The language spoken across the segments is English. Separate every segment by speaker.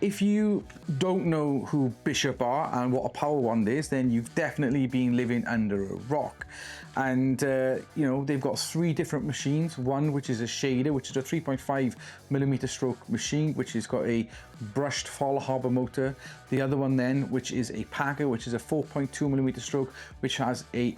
Speaker 1: if you don't know who Bishop are and what a power wand is, then you've definitely been living under a rock. And you know, they've got 3 different machines. One which is a shader, which is a 3.5mm stroke machine, which has got a brushed fall harbor motor. The other one then, which is a packer, which is a 4.2mm stroke, which has a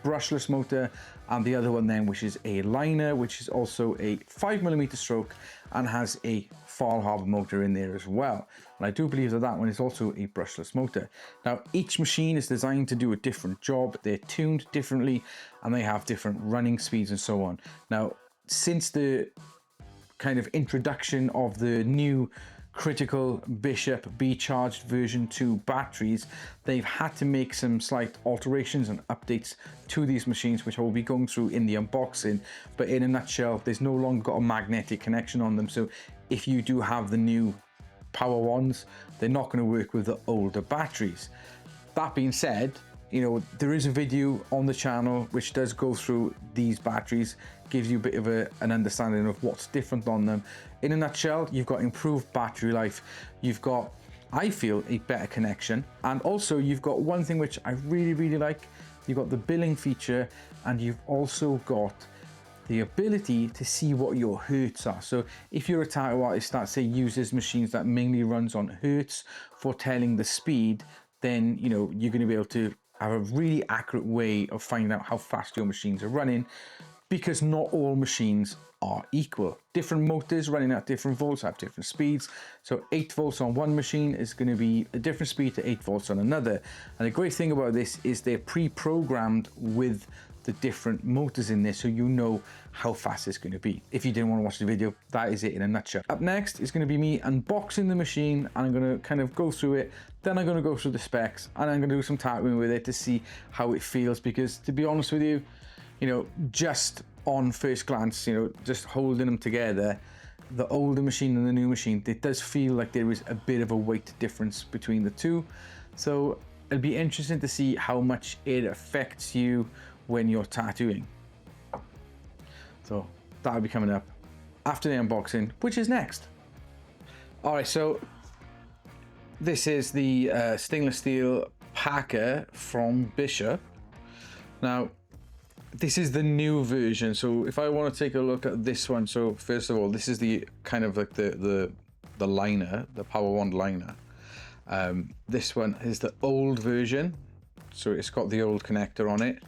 Speaker 1: brushless motor. And the other one then, which is a liner, which is also a 5mm stroke and has a fall harbor motor in there as well. And I do believe that that one is also a brushless motor. Now, each machine is designed to do a different job. They're tuned differently and they have different running speeds and so on. Now, since the kind of introduction of the new critical Bishop B-Charged version 2 batteries, they've had to make some slight alterations and updates to these machines, which I will be going through in the unboxing. But in a nutshell, there's no longer got a magnetic connection on them, so if you do have the new power wands, they're not going to work with the older batteries. That being said, you know, there is a video on the channel which does go through these batteries, gives you a bit of an understanding of what's different on them. In a nutshell, you've got improved battery life, you've got, I feel, a better connection, and also you've got one thing which I really like. You've got the billing feature, and you've also got the ability to see what your Hertz are. So if you're a tattoo artist that, say, uses machines that mainly runs on Hertz for telling the speed, then, you know, you're going to be able to have a really accurate way of finding out how fast your machines are running, because not all machines are equal. Different motors running at different volts have different speeds. So 8 volts on one machine is going to be a different speed to 8 volts on another. And the great thing about this is they're pre-programmed with the different motors in there, so you know how fast it's going to be. If you didn't want to watch the video, that is it in a nutshell. Up next is going to be me unboxing the machine, and I'm going to kind of go through it. Then I'm going to go through the specs, and I'm going to do some tattooing with it to see how it feels, because to be honest with you, you know, just on first glance, you know, just holding them together, the older machine and the new machine, it does feel like there is a bit of a weight difference between the two. So it'll be interesting to see how much it affects you when you're tattooing. So that'll be coming up after the unboxing, which is next. All right, so this is the stainless steel packer from Bishop. Now, this is the new version. So if I want to take a look at this one, so first of all, this is the kind of like the liner, the power wand liner. This one is the old version, so it's got the old connector on it.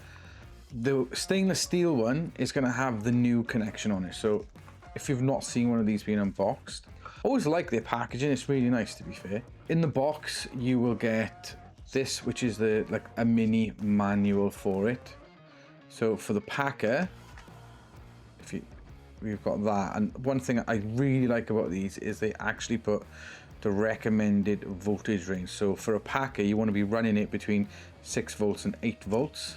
Speaker 1: The stainless steel one is going to have the new connection on it. So if you've not seen one of these being unboxed, always like their packaging, it's really nice, to be fair. In the box you will get this, which is the like a mini manual for it. So for the packer, we've got that. And one thing I really like about these is they actually put the recommended voltage range. So for a packer, you want to be running it between 6 volts and 8 volts.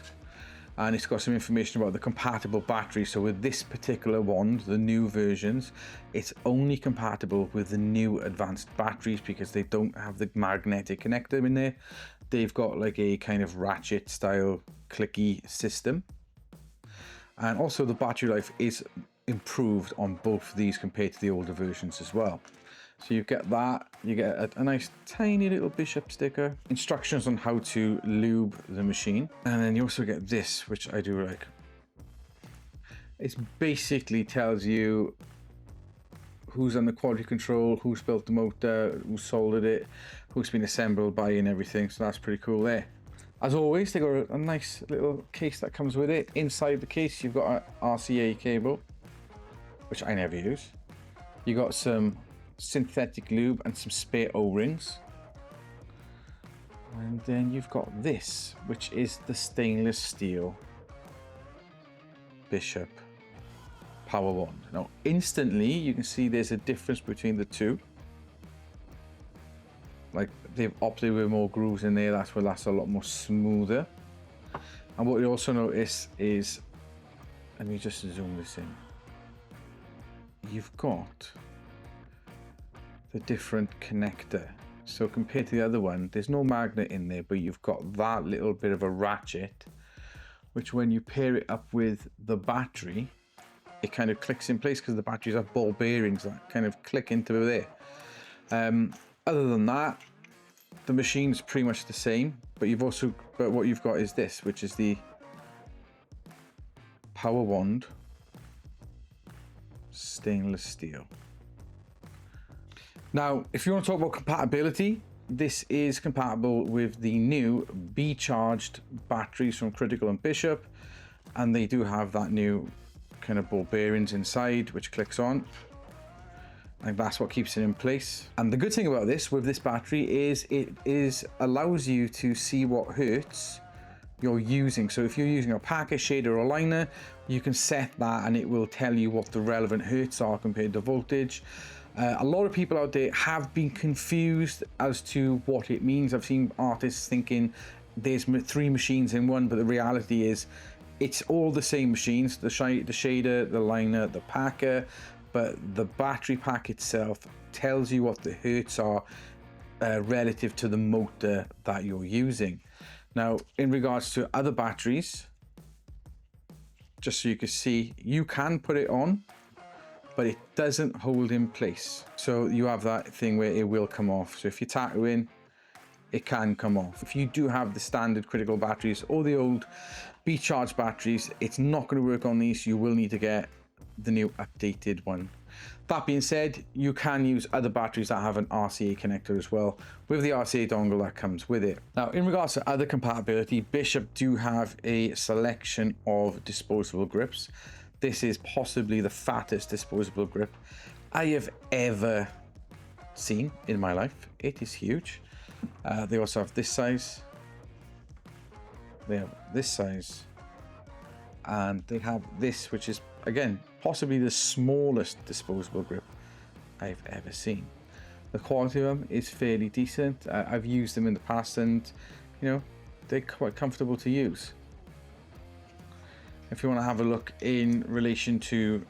Speaker 1: And it's got some information about the compatible battery. So with this particular wand, the new versions, it's only compatible with the new advanced batteries because they don't have the magnetic connector in there. They've got like a kind of ratchet style clicky system. And also the battery life is improved on both of these compared to the older versions as well. So you get that, you get a nice tiny little Bishop sticker, instructions on how to lube the machine, and then you also get this, which I do like. It basically tells you who's on the quality control, who's built the motor, who soldered it, who's been assembled by, and everything. So that's pretty cool there. As always, they got a nice little case that comes with it. Inside the case, you've got an RCA cable, which I never use. You got some synthetic lube and some spare O-rings, and then you've got this, which is the stainless steel Bishop power wand. Now instantly you can see there's a difference between the two. Like they've opted with more grooves in there, that's where that's a lot more smoother. And what you also notice is, let me just zoom this in, you've got the different connector. So compared to the other one, there's no magnet in there, but you've got that little bit of a ratchet, which when you pair it up with the battery, it kind of clicks in place because the batteries have ball bearings that kind of click into there. Other than that, the machine's pretty much the same, but what you've got is this, which is the power wand stainless steel. Now, if you want to talk about compatibility, this is compatible with the new B-charged batteries from Critical and Bishop, and they do have that new kind of ball bearings inside, which clicks on, and that's what keeps it in place. And the good thing about this, with this battery, is it allows you to see what hertz you're using. So if you're using a packer, shader, or liner, you can set that and it will tell you what the relevant hertz are compared to voltage. A lot of people out there have been confused as to what it means. I've seen artists thinking there's 3 machines in one, but the reality is it's all the same machines, the shader, the liner, the packer, but the battery pack itself tells you what the hertz are relative to the motor that you're using. Now, in regards to other batteries, just so you can see, you can put it on, but it doesn't hold in place. So you have that thing where it will come off. So if you tattoo in, it can come off. If you do have the standard Critical batteries or the old B-charged batteries, it's not going to work on these. You will need to get the new updated one. That being said, you can use other batteries that have an RCA connector as well, with the RCA dongle that comes with it. Now, in regards to other compatibility, Bishop do have a selection of disposable grips. This is possibly the fattest disposable grip I have ever seen in my life. It is huge. They also have this size. They have this size. And they have this, which is, again, possibly the smallest disposable grip I've ever seen. The quality of them is fairly decent. I've used them in the past and, you know, they're quite comfortable to use. If you want to have a look in relation to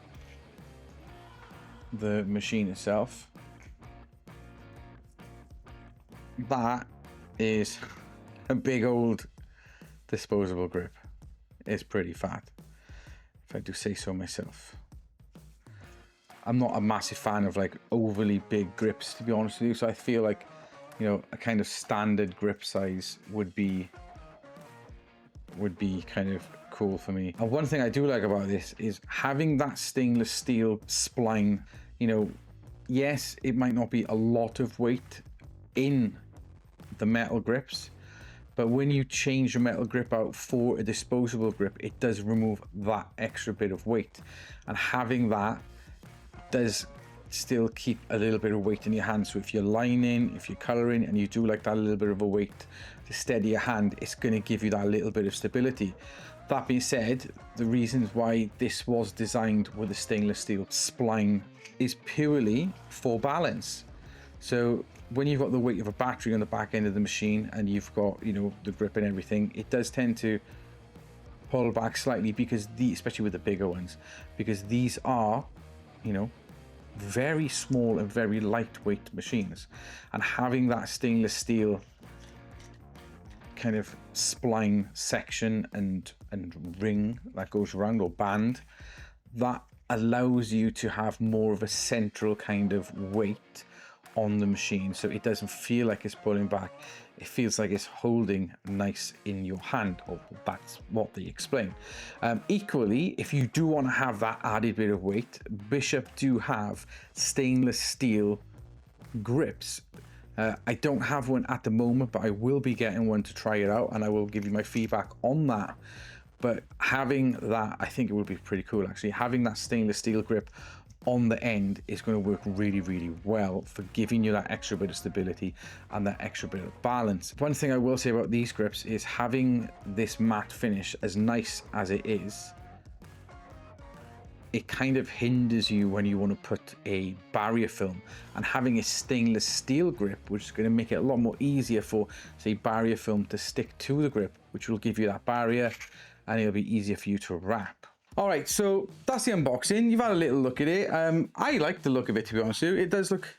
Speaker 1: the machine itself, that is a big old disposable grip. It's pretty fat, if I do say so myself. I'm not a massive fan of like overly big grips, to be honest with you, so I feel like, you know, a kind of standard grip size would be kind of cool for me. And one thing I do like about this is having that stainless steel spline. You know, yes, it might not be a lot of weight in the metal grips, but when you change your metal grip out for a disposable grip, it does remove that extra bit of weight, and having that does still keep a little bit of weight in your hand. So if you're lining, if you're coloring, and you do like that little bit of a weight to steady your hand, it's going to give you that little bit of stability. That being said, the reasons why this was designed with a stainless steel spline is purely for balance. So when you've got the weight of a battery on the back end of the machine and you've got, you know, the grip and everything, it does tend to pull back slightly, because especially with the bigger ones, because these are, you know, very small and very lightweight machines, and having that stainless steel kind of spline section and ring that goes around, or band, that allows you to have more of a central kind of weight on the machine, so it doesn't feel like it's pulling back. It feels like it's holding nice in your hand, or that's what they explain. Equally, if you do want to have that added bit of weight, Bishop do have stainless steel grips. I don't have one at the moment, but I will be getting one to try it out, and I will give you my feedback on that. But having that, I think it would be pretty cool actually. Having that stainless steel grip on the end is going to work really, really well for giving you that extra bit of stability and that extra bit of balance. One thing I will say about these grips is having this matte finish, as nice as it is, it kind of hinders you when you want to put a barrier film, and having a stainless steel grip, which is going to make it a lot more easier for, say, barrier film to stick to the grip, which will give you that barrier, and it'll be easier for you to wrap. All right, so that's the unboxing. You've had a little look at it. I like the look of it, to be honest with you. It does look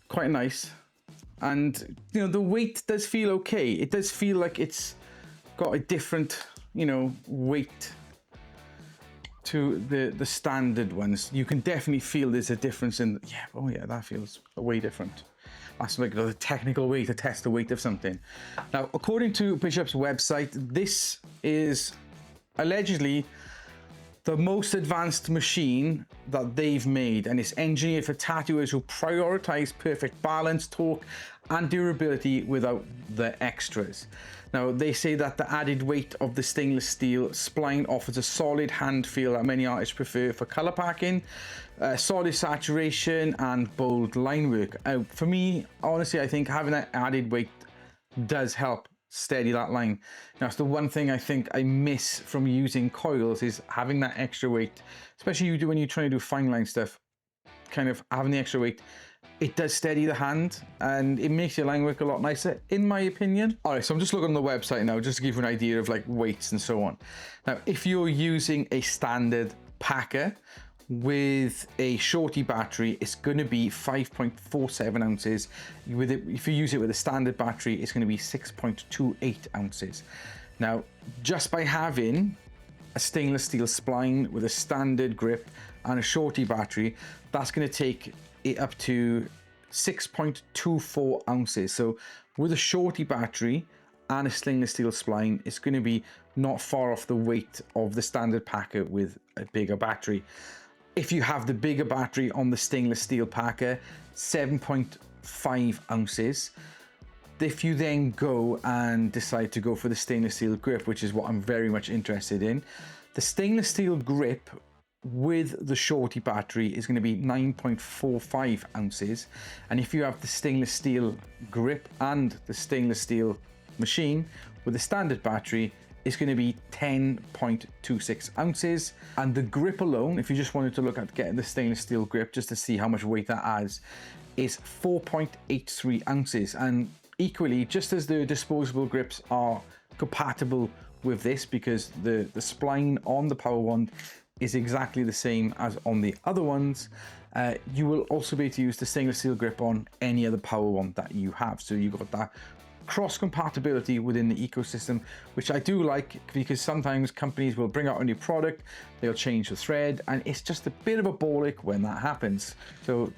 Speaker 1: quite nice, and you know, the weight does feel okay. It does feel like it's got a different, you know, weight to the standard ones. You can definitely feel there's a difference in, yeah, oh yeah, that feels way different. That's like the technical way to test the weight of something. Now, according to Bishop's website, this is allegedly the most advanced machine that they've made, and it's engineered for tattooers who prioritize perfect balance, torque, and durability without the extras. Now, they say that the added weight of the stainless steel spline offers a solid hand feel that many artists prefer for color packing, solid saturation, and bold line work. For me, honestly, I think having that added weight does help steady that line. Now, it's the one thing I think I miss from using coils is having that extra weight, especially when you're trying to do fine line stuff. Kind of having the extra weight, it does steady the hand and it makes your line work a lot nicer, in my opinion. All right, so I'm just looking on the website now just to give you an idea of like weights and so on. Now, if you're using a standard packer with a shorty battery, it's going to be 5.47 ounces. If you use it with a standard battery, it's going to be 6.28 ounces. Now, just by having a stainless steel spline with a standard grip and a shorty battery, that's going to take it up to 6.24 ounces. So with a shorty battery and a stainless steel spline, it's going to be not far off the weight of the standard packer with a bigger battery. If you have the bigger battery on the stainless steel packer, 7.5 ounces. If you then go and decide to go for the stainless steel grip, which is what I'm very much interested in, the stainless steel grip with the shorty battery is going to be 9.45 ounces. And if you have the stainless steel grip and the stainless steel machine with the standard battery, it's going to be 10.26 ounces. And the grip alone, if you just wanted to look at getting the stainless steel grip just to see how much weight that adds, is 4.83 ounces. And equally, just as the disposable grips are compatible with this, because the spline on the Power Wand is exactly the same as on the other ones, you will also be able to use the stainless steel grip on any other Power Wand that you have. So you've got that cross compatibility within the ecosystem, which I do like, because sometimes companies will bring out a new product, they'll change the thread, and it's just a bit of a bollock when that happens. So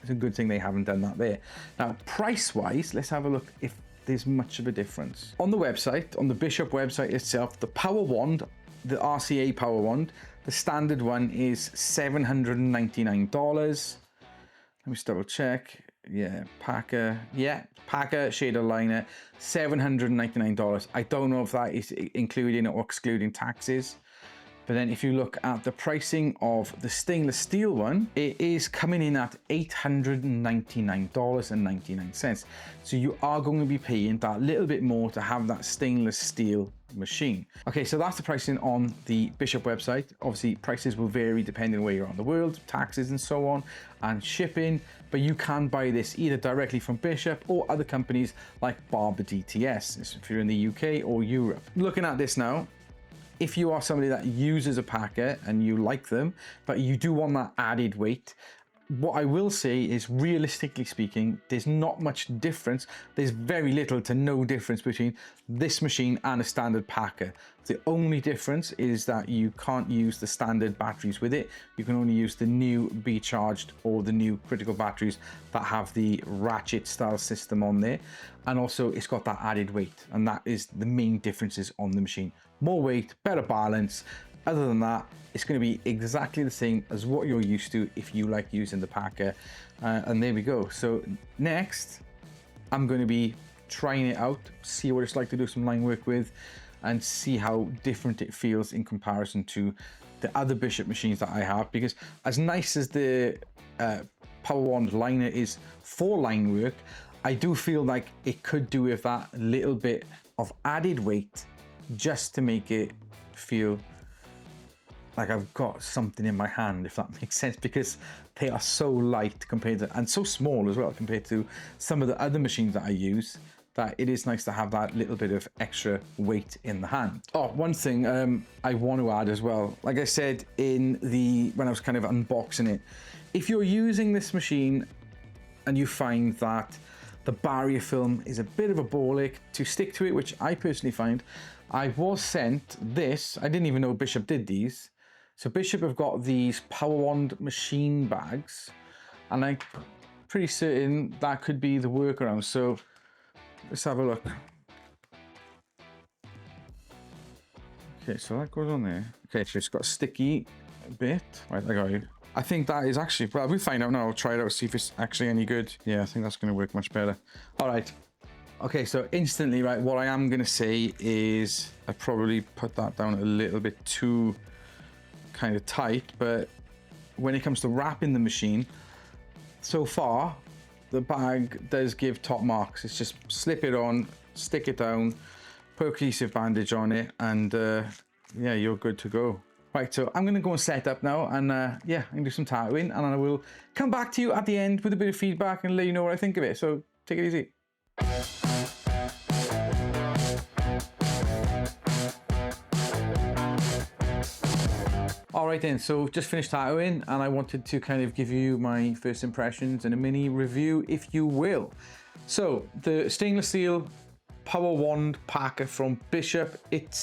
Speaker 1: it's a good thing they haven't done that there. Now, price wise, let's have a look if there's much of a difference. On the website, on the Bishop website itself, the Power Wand, the RCA Power Wand, the standard one is $799. Let me just double check. Yeah, Packer shader liner, $799. I don't know if that is including or excluding taxes. But then if you look at the pricing of the stainless steel one, it is coming in at $899.99. So you are going to be paying that little bit more to have that stainless steel machine. Okay, so that's the pricing on the Bishop website. Obviously, prices will vary depending on where you're on the world, taxes and so on, and shipping. But you can buy this either directly from Bishop or other companies like Barber DTS, if you're in the UK or Europe. Looking at this now, if you are somebody that uses a packer and you like them, but you do want that added weight, what I will say is, realistically speaking, there's not much difference. There's very little to no difference between this machine and a standard packer. The only difference is that you can't use the standard batteries with it. You can only use the new B-charged or the new critical batteries that have the ratchet style system on there. And also it's got that added weight, and that is the main differences on the machine. More weight, better balance. Other than that, it's going to be exactly the same as what you're used to if you like using the packer. And there we go. So next, I'm going to be trying it out, see what it's like to do some line work with, and see how different it feels in comparison to the other Bishop machines that I have. Because as nice as the Power Wand liner is for line work, I do feel like it could do with that little bit of added weight just to make it feel like I've got something in my hand, if that makes sense, because they are so light compared to, and so small as well compared to some of the other machines that I use, that it is nice to have that little bit of extra weight in the hand. Oh, one thing I want to add as well, like I said when I was kind of unboxing it, if you're using this machine and you find that the barrier film is a bit of a bollock to stick to it, which I personally find, I was sent this, I didn't even know Bishop did these. So Bishop have got these Power Wand machine bags, and pretty certain that could be the workaround. So let's have a look. Okay, so that goes on there. Okay, so it's got a sticky bit. Right, I got you. I think that is actually, well, we'll find out now. I'll try it out, see if it's actually any good. Yeah, I think that's going to work much better. All right. Okay, so instantly, right, what I am going to say is I probably put that down a little bit too kind of tight, but when it comes to wrapping the machine, so far, the bag does give top marks. It's just slip it on, stick it down, put a adhesive bandage on it, and yeah, you're good to go. Right, so I'm gonna go and set up now, and yeah, I'm gonna do some tattooing, and I will come back to you at the end with a bit of feedback and let you know what I think of it. So take it easy. All right then, so just finished tattooing, and I wanted to kind of give you my first impressions and a mini review, if you will. So the stainless steel power wand packer from Bishop, it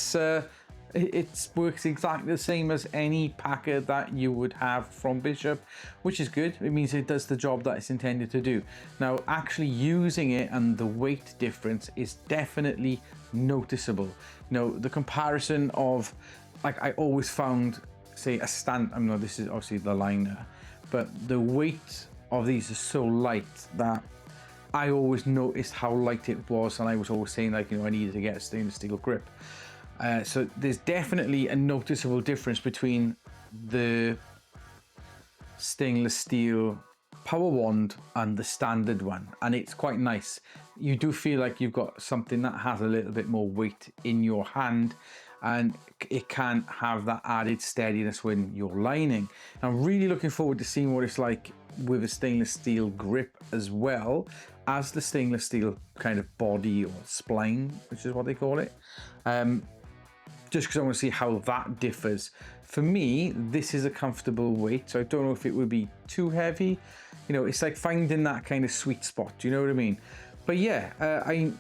Speaker 1: works exactly the same as any packer that you would have from Bishop, which is good. It means it does the job that it's intended to do. Now, actually using it and the weight difference is definitely noticeable. You know, the comparison of, like, I always found, say, a stand, I know this is obviously the liner, but the weight of these is so light that I always noticed how light it was, and I was always saying, like, you know, I needed to get a stainless steel grip. So there's definitely a noticeable difference between the stainless steel power wand and the standard one, and it's quite nice. You do feel like you've got something that has a little bit more weight in your hand, and it can have that added steadiness when you're lining. I'm really looking forward to seeing what it's like with a stainless steel grip, as well as the stainless steel kind of body or spline, which is what they call it. Just because I want to see how that differs. For me, this is a comfortable weight, so I don't know if it would be too heavy. You know, it's like finding that kind of sweet spot. Do you know what I mean? But yeah, I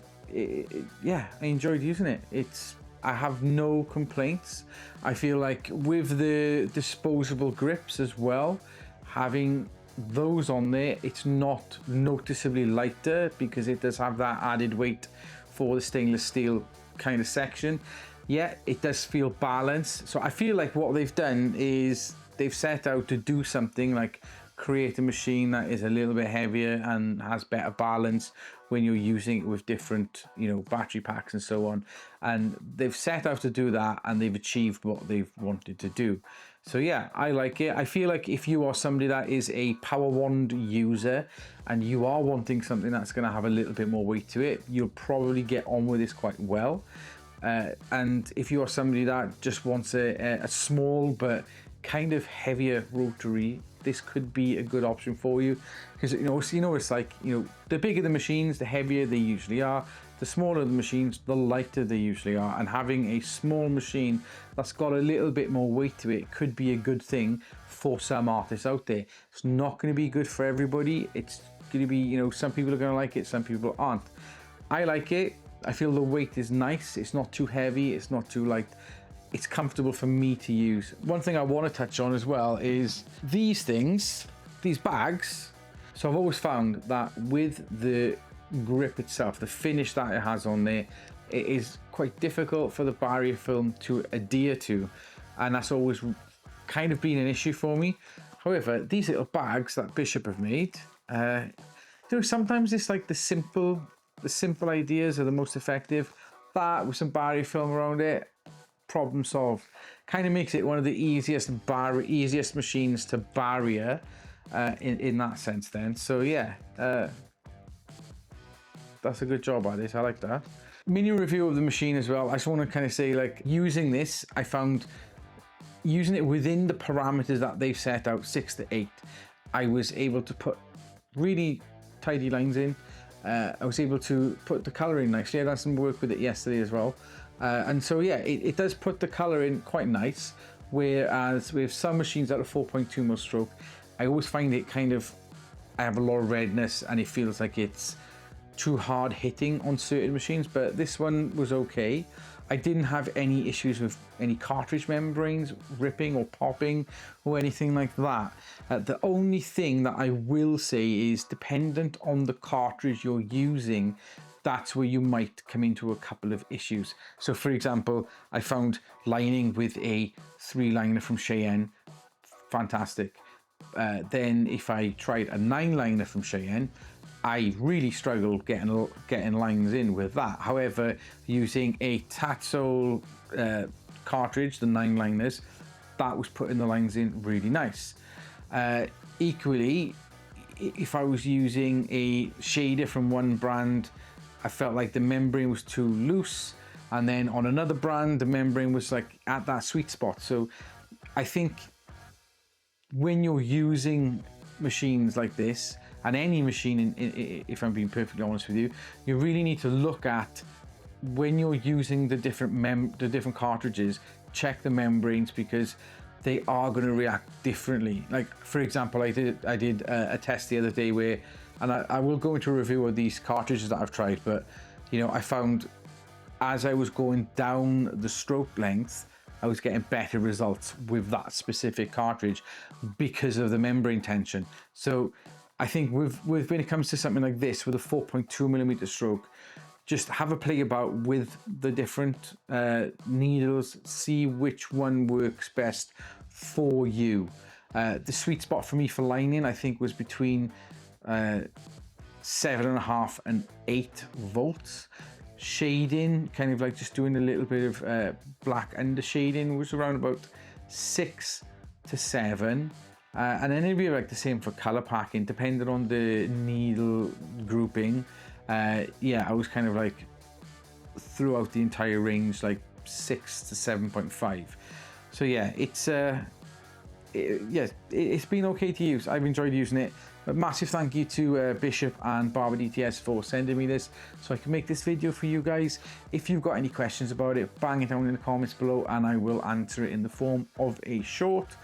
Speaker 1: enjoyed using it. I have no complaints. I feel like with the disposable grips as well, having those on there, it's not noticeably lighter because it does have that added weight for the stainless steel kind of section. Yeah, it does feel balanced. So I feel like what they've done is they've set out to do something like create a machine that is a little bit heavier and has better balance when you're using it with different, you know, battery packs and so on. And they've set out to do that, and they've achieved what they've wanted to do. So yeah, I like it. I feel like if you are somebody that is a power wand user and you are wanting something that's going to have a little bit more weight to it, you'll probably get on with this quite well. And if you are somebody that just wants a small but kind of heavier rotary, this could be a good option for you, because you know it's like, you know, the bigger the machines, the heavier they usually are. The smaller the machines, the lighter they usually are. And having a small machine that's got a little bit more weight to it could be a good thing for some artists out there. It's not going to be good for everybody. It's going to be, you know, some people are going to like it, some people aren't. I like it. I feel the weight is nice. It's not too heavy. It's not too light. It's comfortable for me to use. One thing I want to touch on as well is these things, these bags. So I've always found that with the grip itself, the finish that it has on there, it is quite difficult for the barrier film to adhere to. And that's always kind of been an issue for me. However, these little bags that Bishop have made, you know, sometimes it's like the simple ideas are the most effective. That with some barrier film around it, problem solved. Kind of makes it one of the easiest machines to barrier in that sense then. So yeah, that's a good job at it. I like that. Mini review of the machine as well. I just want to kind of say, like, using this, I found using it within the parameters that they've set out, 6 to 8, I was able to put really tidy lines in. I was able to put the color in nicely. I done some work with it yesterday as well. And so yeah, it does put the color in quite nice. Whereas with some machines that are 4.2 mil stroke, I always find it kind of, I have a lot of redness and it feels like it's too hard hitting on certain machines, but this one was okay. I didn't have any issues with any cartridge membranes ripping or popping or anything like that. The only thing that I will say is, dependent on the cartridge you're using, that's where you might come into a couple of issues. So for example, I found lining with a 3-liner from Cheyenne, fantastic. Then if I tried a 9-liner from Cheyenne, I really struggled getting lines in with that. However, using a Tatsol cartridge, the 9-liners, that was putting the lines in really nice. Equally, if I was using a shader from one brand, I felt like the membrane was too loose, and then on another brand the membrane was like at that sweet spot. So I think when you're using machines like this, and any machine, if I'm being perfectly honest with you, you really need to look at, when you're using the different cartridges, check the membranes, because they are going to react differently. Like for example, I did a test the other day where, and I will go into a review of these cartridges that I've tried, but you know, I found as I was going down the stroke length, I was getting better results with that specific cartridge because of the membrane tension. So I think when it comes to something like this with a 4.2mm stroke, just have a play about with the different needles, see which one works best for you. The sweet spot for me for lining, I think, was between 7.5 and 8 volts. Shading, kind of like just doing a little bit of black under shading, was around about 6 to 7. And then it'd be like the same for color packing, depending on the needle grouping. Yeah, I was kind of like throughout the entire range, like 6 to 7.5. So yeah, it's been okay to use. I've enjoyed using it. But massive thank you to Bishop and Barber DTS for sending me this so I can make this video for you guys. If you've got any questions about it, bang it down in the comments below and I will answer it in the form of a short.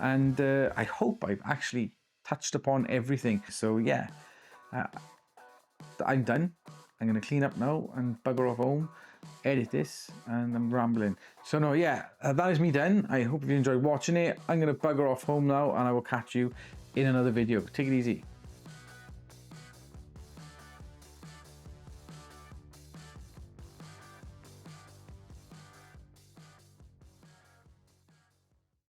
Speaker 1: And I hope I've actually touched upon everything. So yeah, I'm done. I'm going to clean up now and bugger off home, edit this, and I'm rambling. So no, yeah, that is me done. I hope you enjoyed watching it. I'm going to bugger off home now and I will catch you in another video. Take it easy.